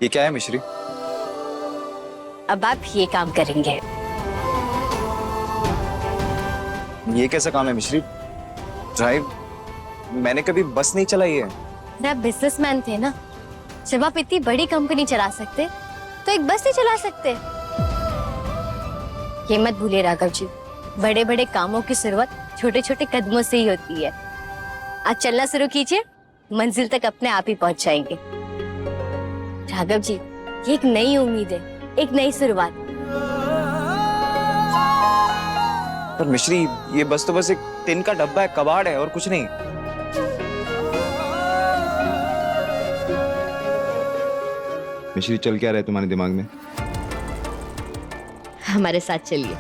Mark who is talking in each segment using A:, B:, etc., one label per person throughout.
A: ये क्या है मिश्री?
B: अब आप ये काम करेंगे।
A: ये कैसा काम है मिश्री? ड्राइव? मैंने कभी बस नहीं चलाई है।
B: आप बिजनेसमैन थे ना, जब आप इतनी बड़ी कंपनी चला सकते तो एक बस नहीं चला सकते? ये मत भूलिए राघव जी, बड़े बड़े कामों की शुरुआत छोटे छोटे कदमों से ही होती है। आज चलना शुरू कीजिए, मंजिल तक अपने आप ही पहुंच जाएंगे। राघव जी, ये एक नई उम्मीद है, एक नई शुरुआत।
A: पर मिश्री, ये बस तो बस एक टिन का डब्बा है, कबाड़ है और कुछ नहीं।
C: मिश्री, चल क्या रहा है तुम्हारे दिमाग में?
B: हमारे साथ चलिए।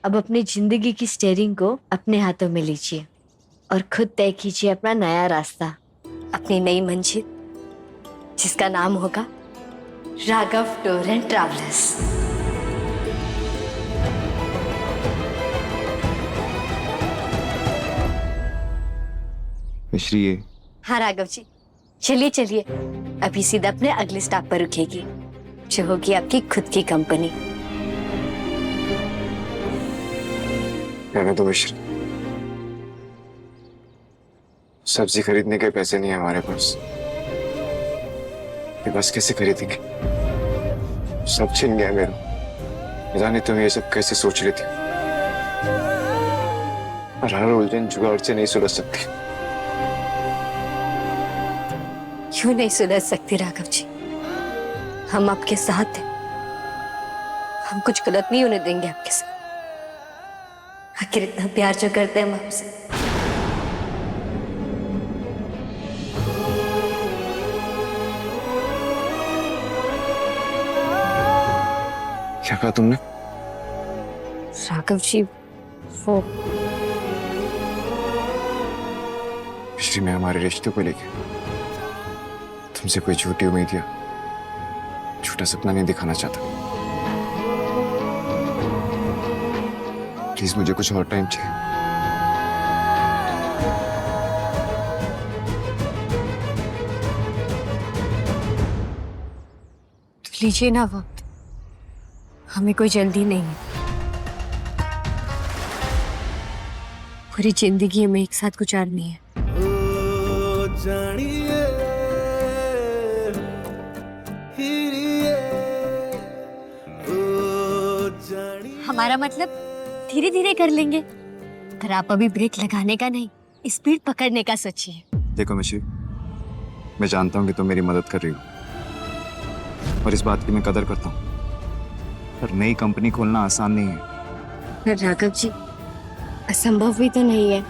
B: अब अपनी जिंदगी की स्टीयरिंग को अपने हाथों में लीजिए और खुद तय कीजिए अपना नया रास्ता, अपनी नई मंजिल, जिसका नाम होगा राघव टूर एंड ट्रैवलर्स।
C: मिश्री, ये
B: हाँ राघव जी, चलिए चलिए, अभी सीधा अपने अगले स्टॉप पर रुकेगी, जो होगी आपकी खुद की कंपनी।
A: रहने दो मिश्री, सब्जी खरीदने के पैसे नहीं है हमारे पास। ये बस कैसे खरीदेंगे? सब छिन गया मेरा। जाने तुम ये सब कैसे सोच रही थी। और हर उलझन जुगाड़ से नहीं सुलझ सकती।
B: क्यों नहीं सुलझ सकती राघव जी? हम आपके साथ हैं, हम कुछ गलत नहीं होने देंगे आपके साथ। आखिर इतना प्यार जो करते हैं हम आपसे।
A: क्या कहा तुमने?
B: राघव जी, वो
A: मिश्री, मैं हमारे रिश्ते को लेके तुमसे कोई झूठी उम्मीद या झूठा सपना नहीं दिखाना चाहता। प्लीज मुझे कुछ और टाइम चाहिए।
B: तो लीजिए ना वक्त, हमें कोई जल्दी नहीं है। पूरी जिंदगी हमें एक साथ गुजारनी है। हमारा मतलब धीरे धीरे कर लेंगे, पर आप अभी ब्रेक लगाने का नहीं, स्पीड पकड़ने का सोचिए।
A: देखो मिश्री, मैं जानता हूँ कि तुम मेरी मदद कर रही हो और इस बात की मैं कदर करता हूँ, पर नई कंपनी खोलना आसान नहीं है।
B: राघव जी, असंभव भी तो नहीं है।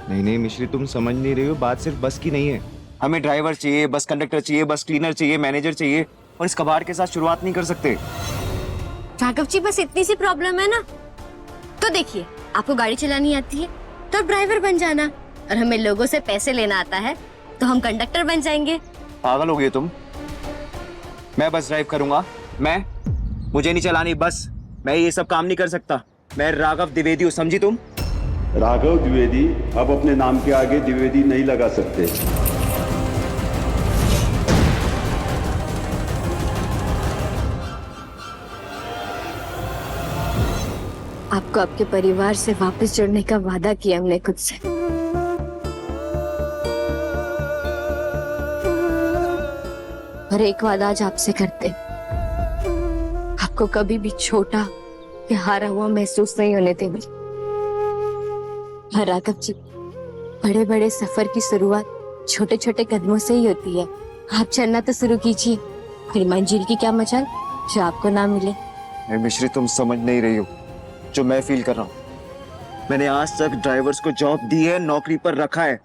C: नहीं नहीं मिश्री, तुम समझ नहीं रही हो, बात सिर्फ बस की नहीं है।
A: हमें ड्राइवर चाहिए, बस कंडक्टर चाहिए, बस क्लीनर चाहिए, मैनेजर चाहिए, और इस कबाड़ के साथ शुरुआत नहीं कर सकते।
B: राघव जी, बस इतनी सी प्रॉब्लम है ना, तो देखिए, आपको गाड़ी चलानी आती है तो ड्राइवर बन जाना, और हमें लोगों से पैसे लेना आता है तो हम कंडक्टर बन जाएंगे।
A: पागल हो गए तुम? मैं बस ड्राइव करूंगा? मुझे नहीं चलानी बस, मैं ये सब काम नहीं कर सकता। मैं राघव द्विवेदी हूँ, समझी तुम?
D: राघव द्विवेदी अब अपने नाम के आगे द्विवेदी नहीं लगा सकते।
B: आपको आपके परिवार से वापस जुड़ने का वादा किया हमने खुद से। और एक वादा आज आपसे करते, आपको कभी भी छोटा या हारा हुआ महसूस नहीं होने देंगे। हाँ राघव जी, बड़े बड़े सफर की शुरुआत छोटे छोटे कदमों से ही होती है। आप चलना तो शुरू कीजिए, फिर मंजिल की क्या मजाल जो आपको ना मिले।
A: मिश्री, तुम समझ नहीं रही हो जो मैं फील कर रहा हूँ। मैंने आज तक ड्राइवर्स को जॉब दी है, नौकरी पर रखा है,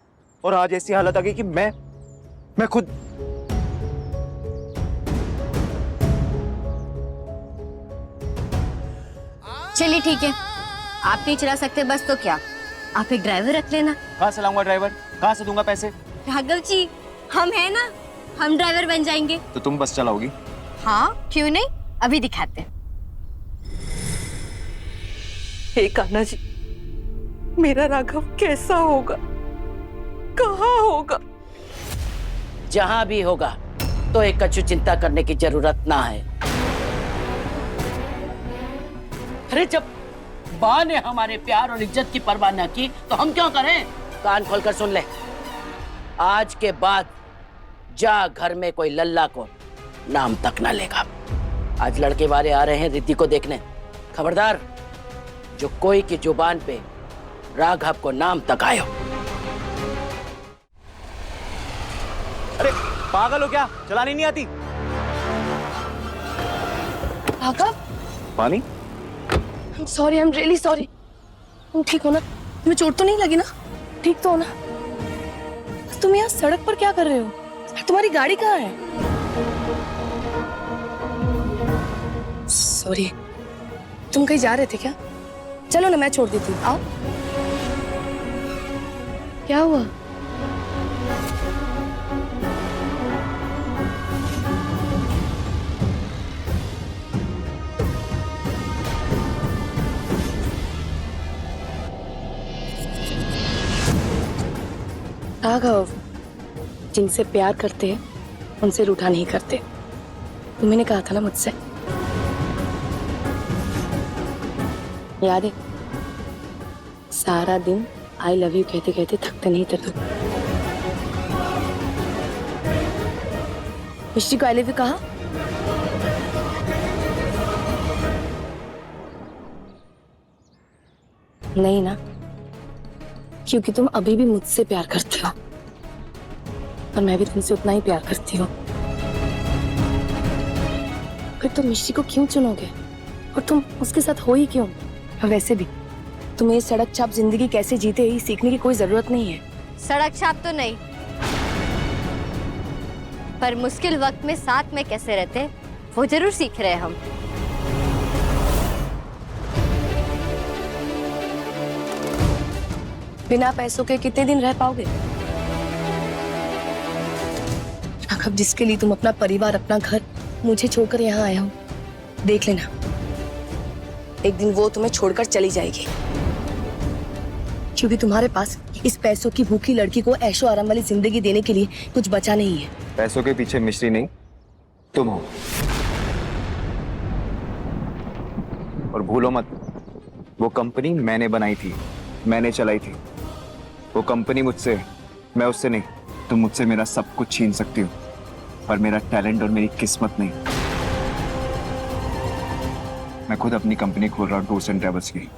A: और आज ऐसी हालत आ गई कि मैं खुद।
B: चलिए ठीक है, आप नहीं चला सकते बस तो क्या, आप एक ड्राइवर रख लेना।
A: कहाँ से लाऊंगा ड्राइवर? कहाँ से दूंगा पैसे?
B: राघव जी, हम हैं ना, हम ड्राइवर बन जाएंगे।
A: तो तुम बस चलाओगी?
B: हाँ क्यों नहीं, अभी दिखाते हैं।
E: हे कान्हा जी, मेरा राघव कैसा होगा, कहाँ होगा?
F: जहां भी होगा तो एक कछु चिंता करने की जरूरत ना है। अरे जब माँ ने हमारे प्यार और इज्जत की परवाह न की तो हम क्यों करें? कान खोलकर सुन ले, आज के बाद जा घर में कोई लल्ला को नाम तक ना लेगा। आज लड़के वाले आ रहे हैं रिद्धि को देखने। खबरदार, जो कोई की जुबान पे राघव को नाम तक आयो।
C: अरे पागल हो क्या? चलानी नहीं आती?
B: राघव,
A: पानी?
B: Sorry, I am really sorry. तुम ठीक हो ना? तुम्हें चोट तो नहीं लगी ना? ठीक तो हो ना? तुम यहाँ सड़क पर क्या कर रहे हो? तुम्हारी गाड़ी कहाँ है? सॉरी, तुम कहीं जा रहे थे क्या? चलो ना, मैं छोड़ देती हूँ, आओ। क्या हुआ? राघव, जिनसे प्यार करते हैं उनसे रूठा नहीं करते। तुमने कहा था ना मुझसे, याद है? सारा दिन आई लव यू कहते कहते थकते नहीं थे तुम। मिश्री को आई लव यू कहा? नहीं ना, क्योंकि तुम अभी भी मुझसे प्यार करते हो और मैं भी तुमसे उतना ही प्यार करती हूँ। फिर तुम मिश्री को क्यों चुनोगे? और तुम उसके साथ हो ही क्यों? और वैसे भी तुम्हें सड़क छाप जिंदगी कैसे जीते ही सीखने की कोई जरूरत नहीं है।
G: सड़क छाप तो नहीं, पर मुश्किल वक्त में साथ में कैसे रहते वो जरूर सीख रहे हैं हम।
B: बिना पैसों के कितने दिन रह पाओगे? राघव, जिसके लिए तुम अपना परिवार, अपना घर मुझे छोड़कर यहाँ आए हो, देख लेना एक दिन वो तुम्हें छोड़कर चली जाएगी, क्योंकि तुम्हारे पास इस पैसों की भूखी लड़की को ऐशो आराम वाली जिंदगी देने के लिए कुछ बचा नहीं है।
A: पैसों के पीछे मिश्री नहीं, तुम हो। और भूलो मत, वो कंपनी मैंने बनाई थी, मैंने चलाई थी। वो कंपनी मुझसे, मैं उससे नहीं। तुम मुझसे मेरा सब कुछ छीन सकती हो, पर मेरा टैलेंट और मेरी किस्मत नहीं। मैं खुद अपनी कंपनी खोल रहा हूँ, टूर्स एंड ट्रैवल्स की।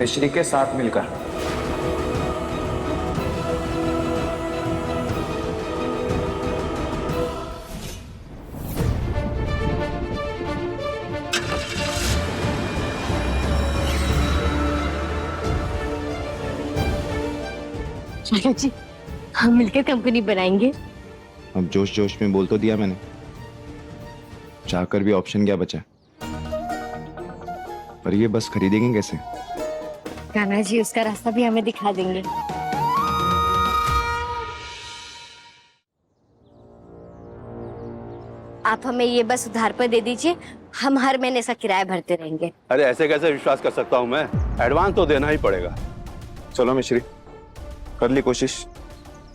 A: मिश्री के साथ मिलकर।
G: चलो जी, हम मिलकर कंपनी बनाएंगे।
C: अब जोश जोश में बोल तो दिया मैंने, चाहकर भी ऑप्शन क्या बचा? पर ये बस खरीदेंगे कैसे?
G: कान्हा जी उसका रास्ता भी हमें दिखा देंगे। आप हमें ये बस उधार पर दे दीजिए, हम हर महीने इसका किराया भरते रहेंगे।
D: अरे ऐसे कैसे विश्वास कर सकता हूँ मैं? एडवांस तो देना ही पड़ेगा।
A: चलो मिश्री, कर ली कोशिश।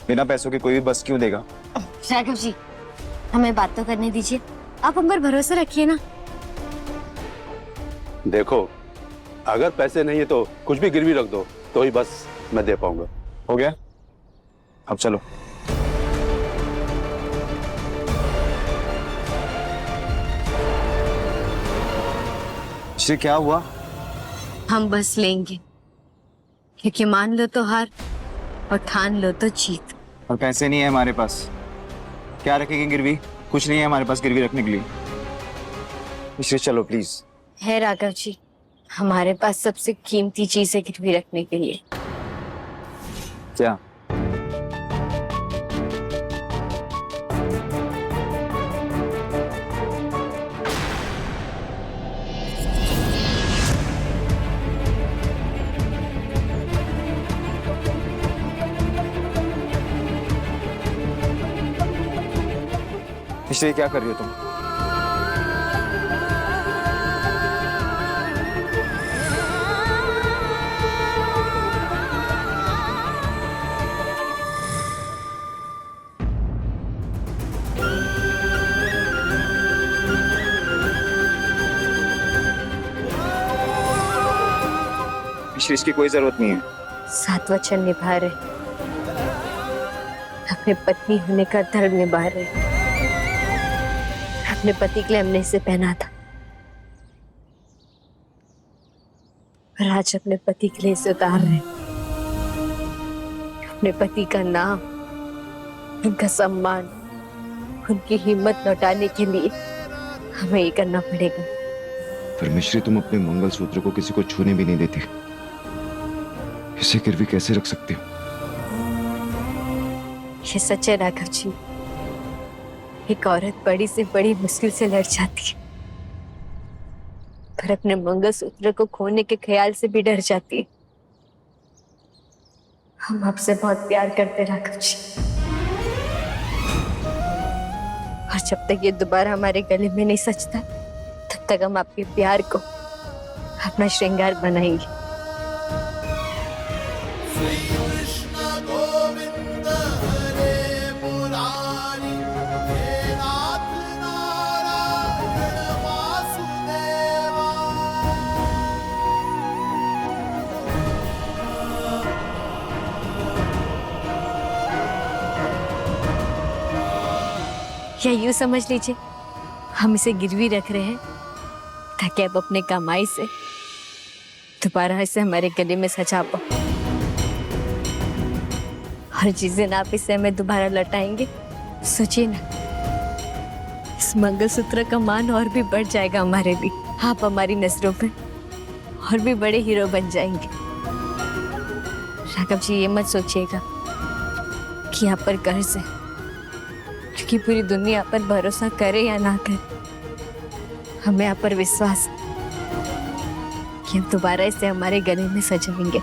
A: बिना पैसों के कोई भी बस क्यों देगा?
G: राघव जी, हमें बात तो करने दीजिए, आप हम पर भरोसा रखिए ना।
D: देखो, अगर पैसे नहीं है तो कुछ भी गिरवी रख दो, तो ही बस मैं दे पाऊंगा।
A: हो गया? अब चलो। श्री, क्या हुआ?
G: हम बस लेंगे, क्योंकि मान लो तो हार और ठान लो तो जीत।
A: और पैसे नहीं है हमारे पास। क्या रखेंगे गिरवी? कुछ नहीं है हमारे पास गिरवी रखने के लिए। श्री चलो प्लीज।
G: है राघव जी, हमारे पास सबसे कीमती चीज है गिरवी रखने के लिए।
A: क्या? मिश्री क्या कर रही हो तुम? मिश्री, इसकी कोई जरूरत नहीं है।
B: 7 वचन निभा रहे, अपने पत्नी होने का धर्म निभा रहे। अपने पति के लिए हमने इसे पहना था, और आज अपने पति के लिए इसे उतार रहे। अपने पति का नाम, उनका सम्मान, उनकी हिम्मत लौटाने के लिए हमें ये करना पड़ेगा।
C: पर मिश्री, तुम अपने मंगलसूत्र को किसी को छूने भी नहीं देती, इसे गिरवी कैसे रख सकते हो?
B: ये सच है राघव जी, एक औरत बड़ी से बड़ी मुश्किल से लड़ जाती है, पर अपने मंगलसूत्र को खोने के ख्याल से भी डर जाती है। हम आपसे बहुत प्यार करते राघव जी, और जब तक ये दोबारा हमारे गले में नहीं सचता, तब तक हम आपके प्यार को अपना श्रृंगार बनाएंगे। या यूं समझ लीजिए, हम इसे गिरवी रख रहे हैं ताकि आप अपने कमाई से दोबारा इसे हमारे गले में सजा पाओ। और जिस दिन आप इसे हमें दोबारा लौटाएंगे, सोचिए ना, इस मंगलसूत्र का मान और भी बढ़ जाएगा हमारे भी। आप हमारी नजरों में और भी बड़े हीरो बन जाएंगे। राघव जी, ये मत सोचिएगा कि आप पर कर्ज है, क्योंकि पूरी दुनिया पर भरोसा करे या ना करे, हमें आप पर विश्वास है कि हम दोबारा इसे हमारे गले में सजाएंगे।